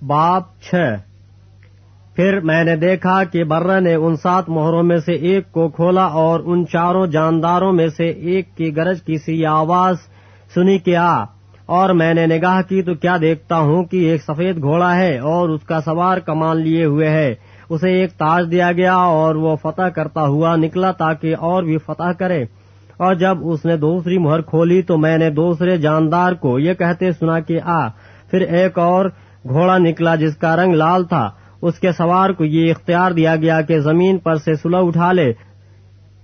باب 6۔ پھر میں نے دیکھا کہ برہ نے ان 7 مہروں میں سے ایک کو کھولا اور ان 4 جانداروں میں سے ایک کی گرج کی سی آواز سنی کہ آ، اور میں نے نگاہ کی تو کیا دیکھتا ہوں کہ ایک سفید گھوڑا ہے اور اس کا سوار کمان لیے ہوئے ہے، اسے ایک تاج دیا گیا اور وہ فتح کرتا ہوا نکلا تاکہ اور بھی فتح کرے۔ اور جب اس نے دوسری مہر کھولی تو میں نے دوسرے جاندار کو یہ کہتے سنا کہ آ۔ پھر ایک اور گھوڑا نکلا جس کا رنگ لال تھا، اس کے سوار کو یہ اختیار دیا گیا کہ زمین پر سے صلہ اٹھا لے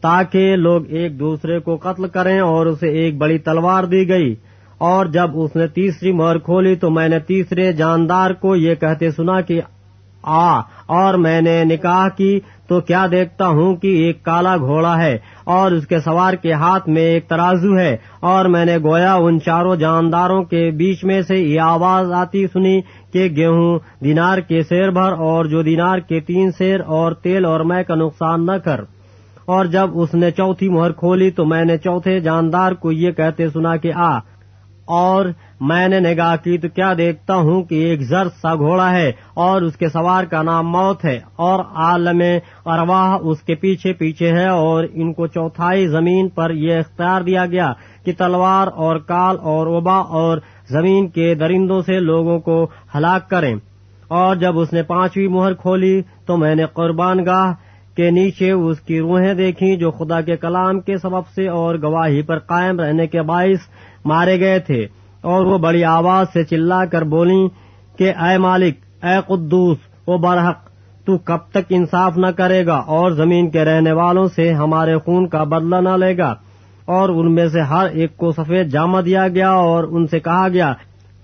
تاکہ لوگ ایک دوسرے کو قتل کریں، اور اسے ایک بڑی تلوار دی گئی۔ اور جب اس نے تیسری مہر کھولی تو میں نے تیسرے جاندار کو یہ کہتے سنا کہ آ، اور میں نے نگاہ کی تو کیا دیکھتا ہوں کہ ایک کالا گھوڑا ہے اور اس کے سوار کے ہاتھ میں ایک ترازو ہے، اور میں نے گویا ان 4 جانداروں کے بیچ میں سے یہ آواز آتی سنی کہ گیہوں دینار کے سیر بھر، اور جو دینار کے 3 سیر، اور تیل اور مے کا نقصان نہ کر۔ اور جب اس نے چوتھی مہر کھولی تو میں نے چوتھے جاندار کو یہ کہتے سنا کہ آ، اور میں نے نگاہ کی تو کیا دیکھتا ہوں کہ ایک زرد سا گھوڑا ہے اور اس کے سوار کا نام موت ہے، اور عالم ارواح اس کے پیچھے پیچھے ہے، اور ان کو چوتھائی زمین پر یہ اختیار دیا گیا کہ تلوار اور کال اور وبا اور زمین کے درندوں سے لوگوں کو ہلاک کریں۔ اور جب اس نے 5ویں مہر کھولی تو میں نے قربان گاہ کے نیچے اس کی روحیں دیکھی جو خدا کے کلام کے سبب سے اور گواہی پر قائم رہنے کے باعث مارے گئے تھے، اور وہ بڑی آواز سے چلا کر بولیں کہ اے مالک، اے قدوس و برحق، تو کب تک انصاف نہ کرے گا اور زمین کے رہنے والوں سے ہمارے خون کا بدلہ نہ لے گا؟ اور ان میں سے ہر ایک کو سفید جامہ دیا گیا اور ان سے کہا گیا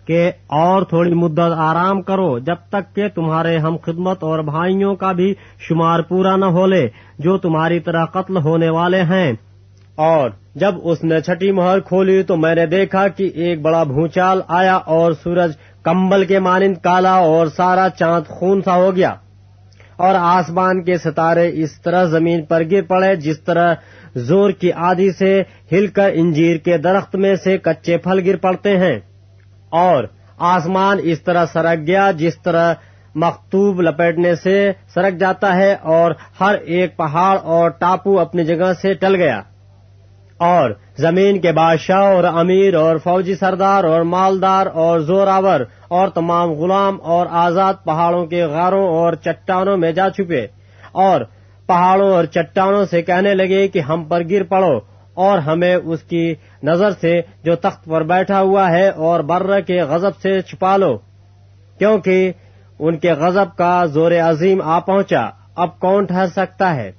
کہ اور تھوڑی مدت آرام کرو جب تک کہ تمہارے ہم خدمت اور بھائیوں کا بھی شمار پورا نہ ہو لے جو تمہاری طرح قتل ہونے والے ہیں۔ اور جب اس نے 6ٹھی مہر کھولی تو میں نے دیکھا کہ ایک بڑا بھونچال آیا اور سورج کمبل کے مانند کالا اور سارا چاند خون سا ہو گیا، اور آسمان کے ستارے اس طرح زمین پر گر پڑے جس طرح زور کی آندھی سے ہل کر انجیر کے درخت میں سے کچے پھل گر پڑتے ہیں، اور آسمان اس طرح سرک گیا جس طرح مکتوب لپیٹنے سے سرک جاتا ہے، اور ہر ایک پہاڑ اور ٹاپو اپنی جگہ سے ٹل گیا۔ اور زمین کے بادشاہ اور امیر اور فوجی سردار اور مالدار اور زوراور اور تمام غلام اور آزاد پہاڑوں کے غاروں اور چٹانوں میں جا چھپے، اور پہاڑوں اور چٹانوں سے کہنے لگے کہ ہم پر گر پڑو اور ہمیں اس کی نظر سے جو تخت پر بیٹھا ہوا ہے اور برہ کے غضب سے چھپا لو، کیونکہ ان کے غضب کا زور عظیم آ پہنچا، اب کون ٹھہر سکتا ہے؟